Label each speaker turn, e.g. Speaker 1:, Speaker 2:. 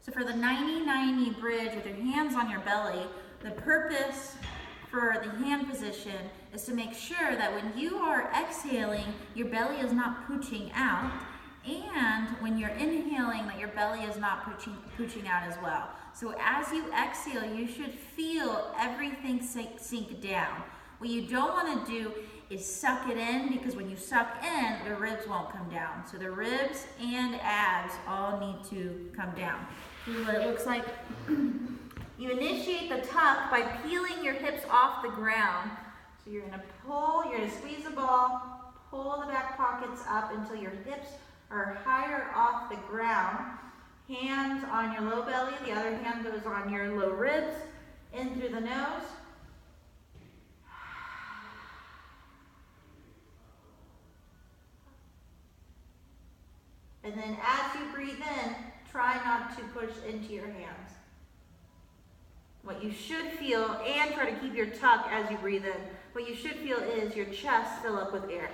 Speaker 1: So for the 90-90 bridge with your hands on your belly, the purpose for the hand position is to make sure that when you are exhaling, your belly is not pooching out, and when you're inhaling, that your belly is not pooching out as well. So as you exhale, you should feel everything sink down. What you don't want to do is suck it in, because when you suck in, the ribs won't come down. So the ribs and abs all need to come down. See what it looks like? You initiate the tuck by peeling your hips off the ground. So you're going to squeeze the ball, pull the back pockets up until your hips are higher off the ground. Hands on your low belly, the other hand goes on your low ribs, in through the nose. And then as you breathe in, try not to push into your hands. What you should feel, and try to keep your tuck as you breathe in, what you should feel is your chest fill up with air.